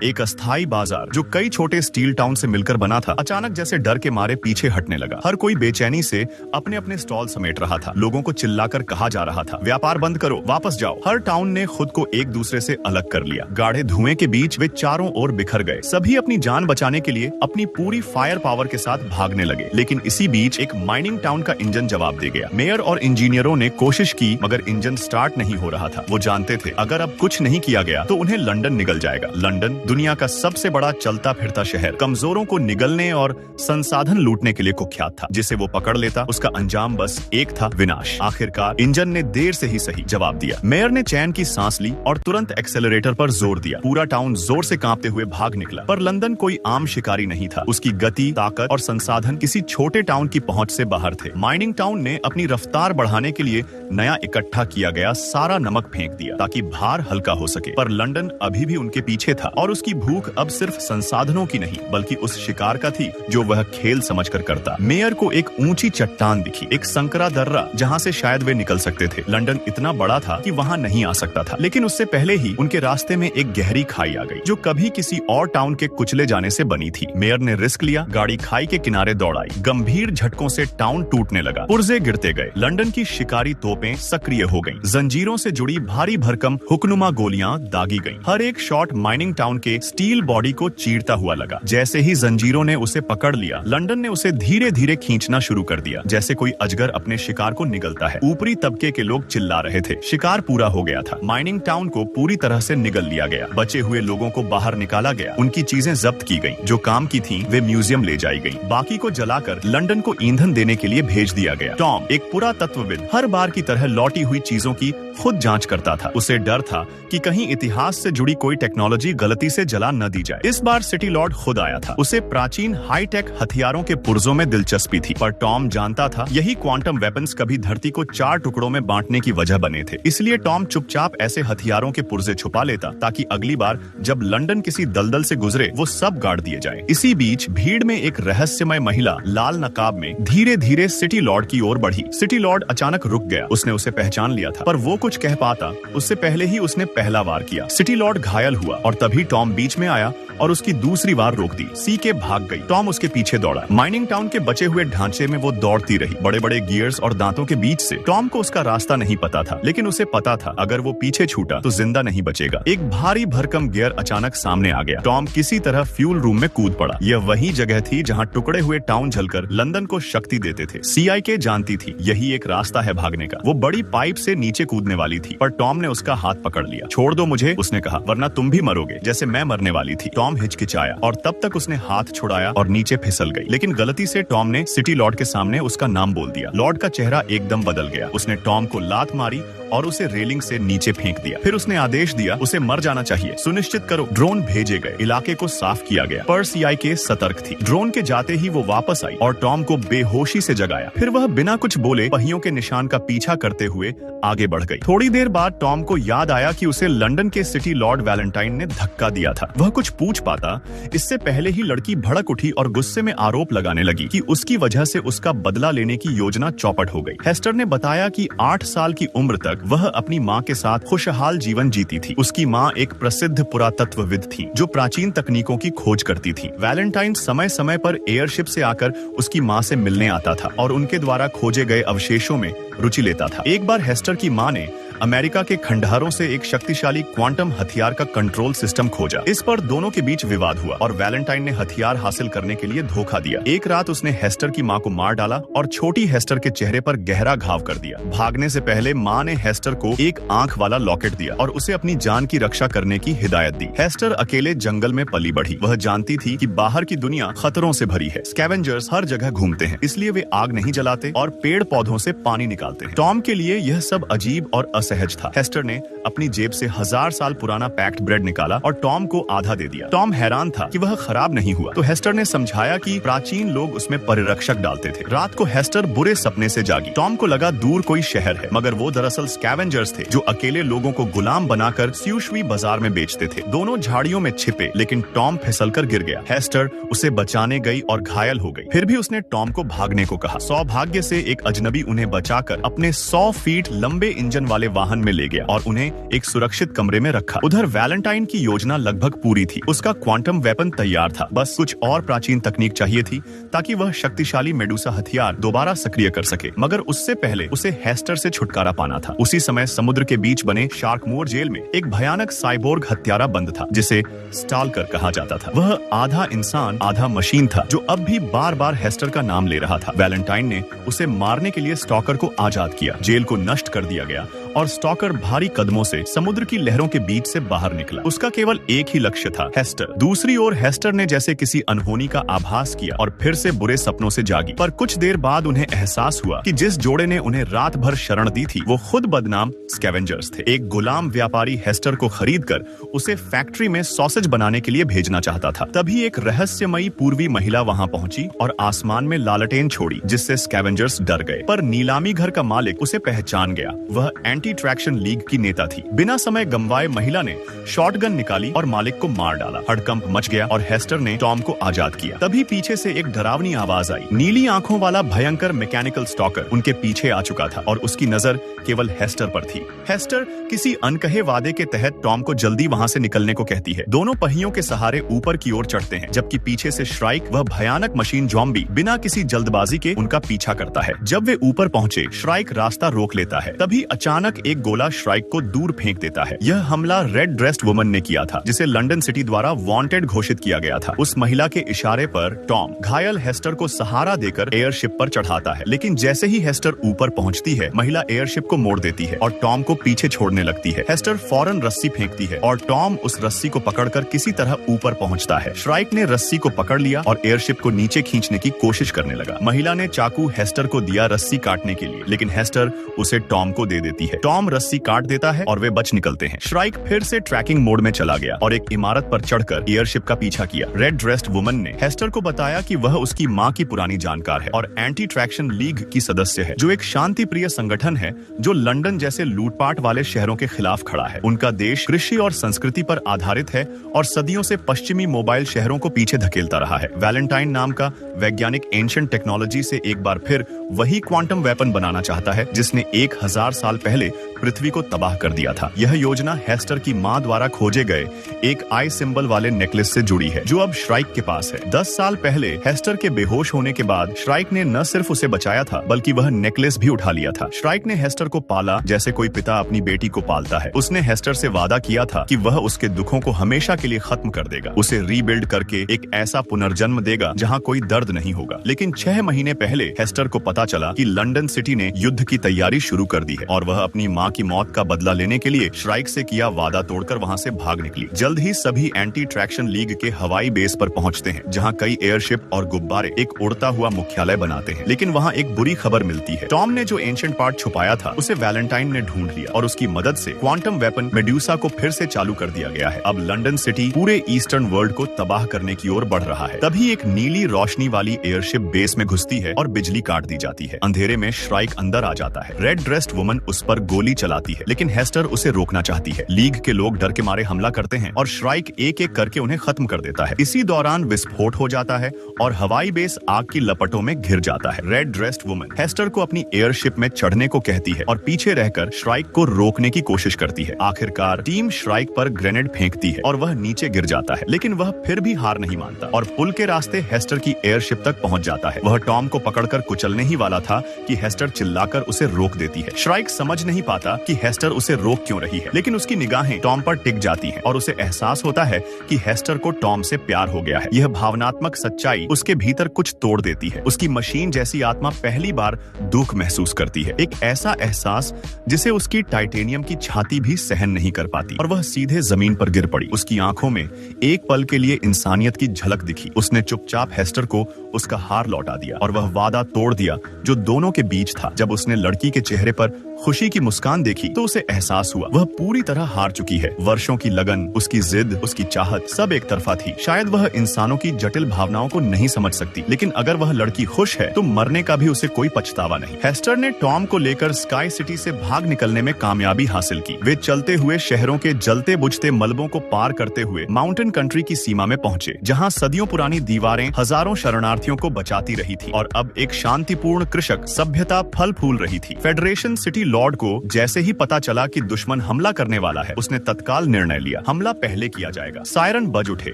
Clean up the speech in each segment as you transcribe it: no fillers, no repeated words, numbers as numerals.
एक अस्थायी बाजार जो कई छोटे स्टील टाउन से मिलकर बना था, अचानक जैसे डर के मारे पीछे हटने लगा। हर कोई बेचैनी से अपने अपने स्टॉल समेट रहा था। लोगों को चिल्लाकर कहा जा रहा था, व्यापार बंद करो, वापस जाओ। हर टाउन ने खुद को एक दूसरे से अलग कर लिया। गाढ़े धुएं के बीच वे चारों ओर बिखर गए। सभी अपनी जान बचाने के लिए अपनी पूरी फायर पावर के साथ भागने लगे। लेकिन इसी बीच एक माइनिंग टाउन का इंजन जवाब दे गया। मेयर और इंजीनियरों ने कोशिश की, मगर इंजन स्टार्ट नहीं हो रहा था। वो जानते थे अगर अब कुछ नहीं किया गया तो उन्हें लंदन निगल जाएगा। लंदन दुनिया का सबसे बड़ा चलता फिरता शहर, कमजोरों को निगलने और संसाधन लूटने के लिए कुख्यात था। जिसे वो पकड़ लेता उसका अंजाम बस एक था, विनाश। आखिरकार इंजन ने देर से ही सही जवाब दिया। मेयर ने चैन की सांस ली और तुरंत एक्सेलरेटर पर जोर दिया। पूरा टाउन जोर से कांपते हुए भाग निकला। पर लंदन कोई आम शिकारी नहीं था। उसकी गति, ताकत और संसाधन किसी छोटे टाउन की पहुंच से बाहर थे। माइनिंग टाउन ने अपनी रफ्तार बढ़ाने के लिए नया इकट्ठा किया गया सारा नमक फेंक दिया ताकि भार हल्का हो सके। पर लंदन अभी भी उनके पीछे था और उसकी भूख अब सिर्फ संसाधनों की नहीं बल्कि उस शिकार का थी जो वह खेल समझकर करता। मेयर को एक ऊंची चट्टान दिखी, एक संकरा दर्रा जहां से शायद वे निकल सकते थे। लंदन इतना बड़ा था कि वहां नहीं आ सकता था, लेकिन उससे पहले ही उनके रास्ते में एक गहरी खाई आ गई जो कभी किसी और टाउन के कुचले जाने से बनी थी। मेयर ने रिस्क लिया, गाड़ी खाई के किनारे दौड़ाई। गंभीर झटकों से टाउन टूटने लगा, पुर्जे गिरते गए। लंदन की शिकारी तोपें सक्रिय हो गईं। जंजीरों से जुड़ी भारी भरकम हुक्नुमा गोलियां दागी गईं। हर एक शॉट माइनिंग टाउन के स्टील बॉडी को चीरता हुआ लगा। जैसे ही जंजीरों ने उसे पकड़ लिया, लंदन ने उसे धीरे धीरे खींचना शुरू कर दिया, जैसे कोई अजगर अपने शिकार को निगलता है। ऊपरी तबके के लोग चिल्ला रहे थे। शिकार पूरा हो गया था। माइनिंग टाउन को पूरी तरह से निगल लिया गया। बचे हुए लोगों को बाहर निकाला गया। उनकी चीजें जब्त की गईं। जो काम की थीं, वे म्यूजियम ले जाई गईं। बाकी को जलाकर लंदन को ईंधन देने के लिए भेज दिया गया। टॉम, एक पुरातत्वविद, हर बार की तरह लौटी हुई चीजों की खुद जांच करता था। उसे डर था कि कहीं इतिहास से जुड़ी कोई टेक्नोलॉजी गलती से जला न दी जाए। इस बार सिटी लॉर्ड खुद आया था। उसे प्राचीन हाईटेक हथियारों के पुर्जों में दिलचस्पी थी, पर टॉम जानता था यही क्वांटम वेपन्स कभी धरती को 4 टुकड़ों में बांटने की वजह बने थे। इसलिए टॉम चुपचाप ऐसे हथियारों के पुर्जे छुपा लेता ताकि अगली बार जब लंदन किसी दलदल से गुजरे वो सब गाड़ दिए जाए। इसी बीच भीड़ में एक रहस्यमय महिला लाल नकाब में धीरे धीरे सिटी लॉर्ड की ओर बढ़ी। सिटी लॉर्ड अचानक रुक गया। उसने उसे पहचान लिया था, पर वो कुछ कह पाता उससे पहले ही उसने पहला वार किया। सिटी लॉर्ड घायल हुआ और तभी टॉम बीच में आया और उसकी दूसरी वार रोक दी। सी के भाग गई। टॉम उसके पीछे दौड़ा। माइनिंग टाउन के बचे हुए ढांचे में वो दौड़ती रही, बड़े बड़े गियर्स और दांतों के बीच से। टॉम को उसका रास्ता नहीं पता था, लेकिन उसे पता था अगर वो पीछे छूटा तो जिंदा नहीं बचेगा। एक भारी भरकम गियर अचानक सामने आ गया। टॉम किसी तरह फ्यूल रूम में कूद पड़ा। यह वही जगह थी जहां टुकड़े हुए टाउन जलकर लंदन को शक्ति देते थे। CIK जानती थी यही एक रास्ता है भागने का। वो बड़ी पाइप से नीचे कूदने वाली थी, पर टॉम ने उसका हाथ पकड़ लिया। छोड़ दो मुझे, उसने कहा, वरना तुम भी मरोगे जैसे मैं मरने वाली थी। टॉम हिचकिचाया और तब तक उसने हाथ छुड़ाया और नीचे फिसल गई। लेकिन गलती से टॉम ने सिटी लॉर्ड के सामने उसका नाम बोल दिया। लॉर्ड का चेहरा एकदम बदल गया। उसने टॉम को लात मारी और उसे रेलिंग से नीचे फेंक दिया। फिर उसने आदेश दिया, उसे मर जाना चाहिए, सुनिश्चित करो। ड्रोन भेजे गए। इलाके को साफ किया गया, पर CIK सतर्क थी। ड्रोन के जाते ही वो वापस आई और टॉम को बेहोशी से जगाया। फिर वह बिना कुछ बोले पहियों के निशान का पीछा करते हुए आगे बढ़ गई। थोड़ी देर बाद टॉम को याद आया कि उसे लंदन के सिटी लॉर्ड वैलेंटाइन ने धक्का दिया था। वह कुछ पूछ पाता इससे पहले ही लड़की भड़क उठी और गुस्से में आरोप लगाने लगी कि उसकी वजह से उसका बदला लेने की योजना चौपट हो गई। हेस्टर ने बताया कि 8 साल की उम्र तक वह अपनी माँ के साथ खुशहाल जीवन जीती थी। उसकी माँ एक प्रसिद्ध पुरातत्वविद थी जो प्राचीन तकनीकों की खोज करती थी। वैलेंटाइन समय समय पर एयरशिप से आकर उसकी माँ से मिलने आता था और उनके द्वारा खोजे गए अवशेषों में रुचि लेता था। एक बार हेस्टर की माँ ने अमेरिका के खंडहरों से एक शक्तिशाली क्वांटम हथियार का कंट्रोल सिस्टम खोजा। इस पर दोनों के बीच विवाद हुआ और वैलेंटाइन ने हथियार हासिल करने के लिए धोखा दिया। एक रात उसने हेस्टर की माँ को मार डाला और छोटी हेस्टर के चेहरे पर गहरा घाव कर दिया। भागने से पहले माँ ने हेस्टर को एक आंख वाला लॉकेट दिया और उसे अपनी जान की रक्षा करने की हिदायत दी। हेस्टर अकेले जंगल में पली बढ़ी। वह जानती थी कि बाहर की दुनिया खतरों से भरी है। स्कैवेंजर्स हर जगह घूमते हैं, इसलिए वे आग नहीं जलाते और पेड़ पौधों से पानी निकालते हैं। टॉम के लिए यह सब अजीब और असहज था। हेस्टर ने अपनी जेब से 1000 साल पुराना पैक्ड ब्रेड निकाला और टॉम को आधा दे दिया। टॉम हैरान था कि वह खराब नहीं हुआ, तो हेस्टर ने समझाया कि प्राचीन लोग उसमें परिरक्षक डालते थे। रात को हेस्टर बुरे सपने से जागी। टॉम को लगा दूर कोई शहर है, मगर वो दरअसल स्कैवेंजर्स थे जो अकेले लोगों को गुलाम बनाकर स्यूशवी बाजार में बेचते थे। दोनों झाड़ियों में छिपे, लेकिन टॉम फिसलकर गिर गया। हेस्टर उसे बचाने गई और घायल हो गई। फिर भी उसने टॉम को भागने को कहा। सौभाग्य से एक अजनबी उन्हें बचाकर अपने 100 फीट लंबे इंजन वाले वाहन में ले गया और उन्हें एक सुरक्षित कमरे में रखा। उधर वैलेंटाइन की योजना लगभग पूरी थी। उसका क्वांटम वेपन तैयार था, बस कुछ और प्राचीन तकनीक चाहिए थी ताकि वह शक्तिशाली मेडुसा हथियार दोबारा सक्रिय कर सके। मगर उससे पहले उसे हेस्टर से छुटकारा पाना था। उसी समय समुद्र के बीच बने शार्कमोर जेल में एक भयानक साइबोर्ग हत्यारा बंद था जिसे स्टाल्कर कहा जाता था। वह आधा इंसान आधा मशीन था जो अब भी बार बार हेस्टर का नाम ले रहा था। वैलेंटाइन ने उसे मारने के लिए स्टॉकर को आजाद किया। जेल को नष्ट कर दिया गया और स्टॉकर भारी कदमों से समुद्र की लहरों के बीच से बाहर निकला। उसका केवल एक ही लक्ष्य था, हेस्टर। दूसरी ओर हेस्टर ने जैसे किसी अनहोनी का आभास किया और फिर से बुरे सपनों से जागी। पर कुछ देर बाद उन्हें एहसास हुआ कि जिस जोड़े ने उन्हें रात भर शरण दी थी वो खुद बदनाम स्कैवेंजर्स थे। एक गुलाम व्यापारी हेस्टर को खरीदकर उसे फैक्ट्री में सॉसेज बनाने के लिए भेजना चाहता था। तभी एक रहस्यमयी पूर्वी महिला वहां पहुंची और आसमान में लालटेन छोड़ी, जिससे स्कैवेंजर्स डर गए। पर नीलामी घर का मालिक उसे पहचान गया। वह एंटी ट्रैक्शन लीग की नेता थी। बिना समय गंवाए महिला ने शॉटगन निकाली और मालिक को मार डाला। हड़कंप मच गया और हेस्टर ने टॉम को आजाद किया। तभी पीछे से एक डरावनी आवाज आई। नीली आंखों वाला भयंकर मैकेनिकल स्टॉकर उनके पीछे आ चुका था और उसकी नजर केवल हेस्टर पर थी। हेस्टर किसी अनकहे वादे के तहत टॉम को जल्दी वहां से निकलने को कहती है। दोनों पहियों के सहारे ऊपर की ओर चढ़ते हैं, जबकि पीछे से श्राइक, वह भयानक मशीन ज़ॉम्बी, बिना किसी जल्दबाजी के उनका पीछा करता है। जब वे ऊपर पहुंचे, श्राइक रास्ता रोक लेता है। तभी अचानक एक गोला श्राइक को दूर फेंक देता है। यह हमला रेड ड्रेस्ड वुमन ने किया था, जिसे लंदन सिटी द्वारा वांटेड घोषित किया गया था। उस महिला के इशारे पर टॉम घायल हेस्टर को सहारा देकर एयरशिप पर चढ़ाता है, लेकिन जैसे ही हेस्टर ऊपर पहुंचती है, महिला एयरशिप को मोड़ देती है और टॉम को पीछे छोड़ने लगती है। हेस्टर फौरन रस्सी फेंकती है और टॉम उस रस्सी को पकड़कर किसी तरह ऊपर पहुंचता है। श्राइक ने रस्सी को पकड़ लिया और एयरशिप को नीचे खींचने की कोशिश करने लगा। महिला ने चाकू हेस्टर को दिया रस्सी काटने के लिए, लेकिन हेस्टर उसे टॉम को दे देती है। टॉम रस्सी काट देता है और वे बच निकलते हैं। श्राइक फिर से ट्रैकिंग मोड में चला गया और एक इमारत पर चढ़कर एयरशिप का पीछा किया। रेड ड्रेस्ड वुमन ने हेस्टर को बताया कि वह उसकी मां की पुरानी जानकार है और एंटी ट्रैक्शन लीग की सदस्य है, जो एक शांति प्रिय संगठन है जो लंदन जैसे लूटपाट वाले शहरों के खिलाफ खड़ा है। उनका देश कृषि और संस्कृति पर आधारित है और सदियों से पश्चिमी मोबाइल शहरों को पीछे धकेलता रहा है। वैलेंटाइन नाम का वैज्ञानिक एंशिएंट टेक्नोलॉजी से एक बार फिर वही क्वांटम वेपन बनाना चाहता है जिसने 1000 साल पहले पृथ्वी को तबाह कर दिया था। यह योजना हेस्टर की मां द्वारा खोजे गए एक आई सिंबल वाले नेकलेस से जुड़ी है, जो अब श्राइक के पास है। 10 साल पहले हेस्टर के बेहोश होने के बाद श्राइक ने न सिर्फ उसे बचाया था, बल्कि वह नेकलेस भी उठा लिया था। श्राइक ने हेस्टर को पाला जैसे कोई पिता अपनी बेटी को पालता है। उसने हेस्टर से वादा किया था कि वह उसके दुखों को हमेशा के लिए खत्म कर देगा, उसे रीबिल्ड करके एक ऐसा पुनर्जन्म देगा जहाँ कोई दर्द नहीं होगा। लेकिन 6 महीने पहले हेस्टर को पता चला कि लंदन सिटी ने युद्ध की तैयारी शुरू कर दी है और वह अपनी मां की मौत का बदला लेने के लिए श्राइक से किया वादा तोड़कर वहां से भाग निकली। जल्द ही सभी एंटी ट्रैक्शन लीग के हवाई बेस पर पहुंचते हैं, जहां कई एयरशिप और गुब्बारे एक उड़ता हुआ मुख्यालय बनाते हैं। लेकिन वहां एक बुरी खबर मिलती है। टॉम ने जो एंशिएंट पार्ट छुपाया था उसे वैलेंटाइन ने ढूंढ लिया और उसकी मदद से क्वांटम वेपन मेडुसा को फिर से चालू कर दिया गया है। अब लंदन सिटी पूरे ईस्टर्न वर्ल्ड को तबाह करने की ओर बढ़ रहा है। तभी एक नीली रोशनी वाली एयरशिप बेस में घुसती है और बिजली काट दी जाती है। अंधेरे में श्राइक अंदर आ जाता है। रेड ड्रेस्ड वुमन उस पर गोली चलाती है, लेकिन हेस्टर उसे रोकना चाहती है। लीग के लोग डर के मारे हमला करते हैं और श्राइक एक एक करके उन्हें खत्म कर देता है। इसी दौरान विस्फोट हो जाता है और हवाई बेस आग की लपटों में घिर जाता है। रेड ड्रेस्ड वुमन हेस्टर को अपनी एयरशिप में चढ़ने को कहती है और पीछे रहकर श्राइक को रोकने की कोशिश करती है। आखिरकार टीम श्राइक पर ग्रेनेड फेंकती है और वह नीचे गिर जाता है, लेकिन वह फिर भी हार नहीं मानता और पुल के रास्ते हेस्टर की एयरशिप तक पहुंच जाता है। वह टॉम को पकड़कर कुचलने ही वाला था कि हेस्टर चिल्लाकर उसे रोक देती है। श्राइक समझ नहीं पाता कि हेस्टर उसे रोक क्यों रही है, लेकिन उसकी निगाहें टॉम पर टिक जाती हैं और उसे एहसास होता है कि हेस्टर को टॉम से प्यार हो गया है। यह भावनात्मक सच्चाई उसके भीतर कुछ तोड़ देती है। उसकी मशीन जैसी आत्मा पहली बार दुख महसूस करती है, एक ऐसा एहसास जिसे उसकी टाइटेनियम की छाती भी सहन नहीं कर पाती, और वह सीधे जमीन पर गिर पड़ी। उसकी आंखों में एक पल के लिए इंसानियत की झलक दिखी। उसने चुपचाप हेस्टर को उसका हार लौटा दिया और वह वादा तोड़ दिया जो दोनों के बीच था। जब उसने लड़की के चेहरे पर खुशी की मुस्कान देखी तो उसे एहसास हुआ वह पूरी तरह हार चुकी है। वर्षों की लगन, उसकी जिद, उसकी चाहत सब एक तरफा थी। शायद वह इंसानों की जटिल भावनाओं को नहीं समझ सकती, लेकिन अगर वह लड़की खुश है तो मरने का भी उसे कोई पछतावा नहीं। हेस्टर ने टॉम को लेकर स्काई सिटी से भाग निकलने में कामयाबी हासिल की। वे चलते हुए शहरों के जलते बुझते मलबों को पार करते हुए माउंटेन कंट्री की सीमा में पहुंचे, जहां सदियों पुरानी दीवारें हजारों शरणार्थियों को बचाती रही थी और अब एक शांतिपूर्ण कृषक सभ्यता फल फूल रही थी। फेडरेशन सिटी लॉर्ड को को जैसे ही पता चला कि दुश्मन हमला करने वाला है, उसने तत्काल निर्णय लिया, हमला पहले किया जाएगा। सायरन बज उठे।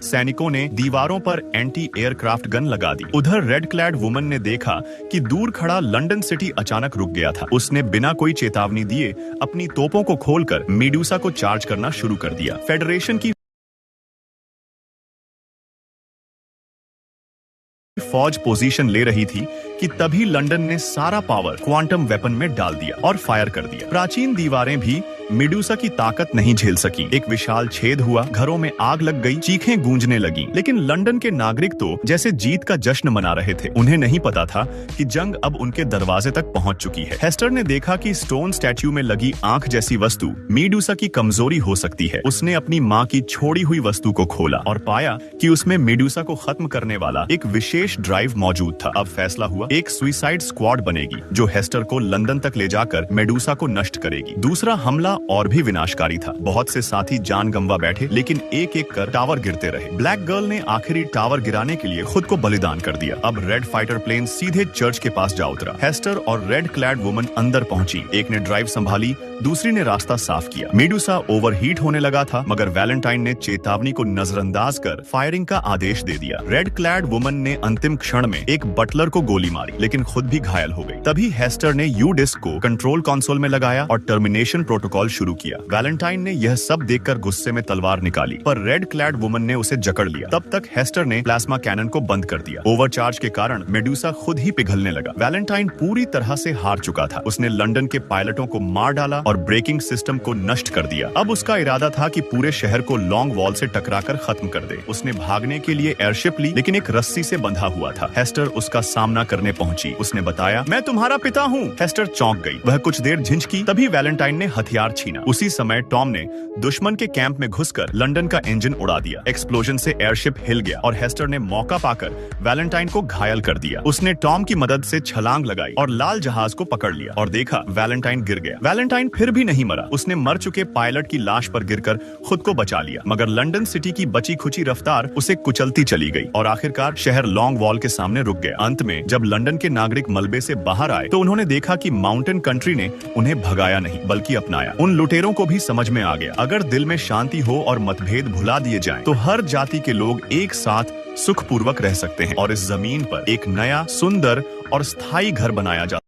सैनिकों ने दीवारों पर एंटी एयरक्राफ्ट गन लगा दी। उधर रेड क्लैड वुमन ने देखा कि दूर खड़ा लंदन सिटी अचानक रुक गया था। उसने बिना कोई चेतावनी दिए अपनी तोपों को खोलकर मेडुसा को चार्ज करना शुरू कर दिया। फेडरेशन की फौज पोजीशन ले रही थी कि तभी लंदन ने सारा पावर क्वांटम वेपन में डाल दिया और फायर कर दिया। प्राचीन दीवारें भी मेडुसा की ताकत नहीं झेल सकी। एक विशाल छेद हुआ, घरों में आग लग गई, चीखें गूंजने लगीं। लेकिन लंदन के नागरिक तो जैसे जीत का जश्न मना रहे थे। उन्हें नहीं पता था कि जंग अब उनके दरवाजे तक पहुंच चुकी है। हेस्टर ने देखा कि स्टोन स्टैच्यू में लगी आंख जैसी वस्तु मेडुसा की कमजोरी हो सकती है। उसने अपनी माँ की छोड़ी हुई वस्तु को खोला और पाया कि उसमें मेडुसा को खत्म करने वाला एक विशेष ड्राइव मौजूद था। अब फैसला हुआ, एक सुइसाइड स्क्वाड बनेगी जो हेस्टर को लंदन तक ले जाकर मेडुसा को नष्ट करेगी। दूसरा हमला और भी विनाशकारी था। बहुत से साथी जान गंवा बैठे, लेकिन एक एक कर टावर गिरते रहे। ब्लैक गर्ल ने आखिरी टावर गिराने के लिए खुद को बलिदान कर दिया। अब रेड फाइटर प्लेन सीधे चर्च के पास जा उतरा। हेस्टर और रेड क्लैड वुमन अंदर पहुंची। एक ने ड्राइव संभाली, दूसरी ने रास्ता साफ किया। मेडुसा ओवरहीट होने लगा था, मगर वैलेंटाइन ने चेतावनी को नजरअंदाज कर फायरिंग का आदेश दे दिया। रेड क्लैड वुमन ने अंतिम क्षण में एक बटलर को गोली मारी, लेकिन खुद भी घायल हो गई। तभी हेस्टर ने यू डिस्क को कंट्रोल कंसोल में लगाया और टर्मिनेशन प्रोटोकॉल शुरू किया। वैलेंटाइन ने यह सब देखकर गुस्से में तलवार निकाली, पर रेड क्लैड वुमन ने उसे जकड़ लिया। तब तक हेस्टर ने प्लाज्मा कैनन को बंद कर दिया। ओवरचार्ज के कारण मेडुसा खुद ही पिघलने लगा। वैलेंटाइन पूरी तरह से हार चुका था। उसने लंदन के पायलटों को मार डाला और ब्रेकिंग सिस्टम को नष्ट कर दिया। अब उसका इरादा था कि पूरे शहर को लॉन्ग वॉल से टकराकर खत्म कर दे। उसने भागने के लिए एयरशिप ली, लेकिन एक रस्सी से बंधा हुआ था। हेस्टर उसका सामना करने पहुंची। उसने बताया, मैं तुम्हारा पिता हूँ। हेस्टर चौंक गई। वह कुछ देर झिझकी, तभी वैलेंटाइन ने हथियार छीना। उसी समय टॉम ने दुश्मन के कैंप में घुसकर लंदन का इंजन उड़ा दिया। एक्सप्लोजन से एयरशिप हिल गया और हेस्टर ने मौका पाकर वैलेंटाइन को घायल कर दिया। उसने टॉम की मदद से छलांग लगाई और लाल जहाज को पकड़ लिया और देखा वैलेंटाइन गिर गया। वैलेंटाइन फिर भी नहीं मरा। उसने मर चुके पायलट की लाश पर गिरकर खुद को बचा लिया, मगर लंदन सिटी की बची खुची रफ्तार उसे कुचलती चली गई और आखिरकार शहर लॉन्ग वॉल के सामने रुक गया। अंत में जब लंदन के नागरिक मलबे से बाहर आए तो उन्होंने देखा कि माउंटेन कंट्री ने उन्हें भगाया नहीं बल्कि अपनाया। उन लुटेरों को भी समझ में आ गया, अगर दिल में शांति हो और मतभेद भुला दिए जाएं, तो हर जाति के लोग एक साथ सुखपूर्वक रह सकते हैं और इस जमीन पर एक नया, सुंदर और स्थायी घर बनाया जा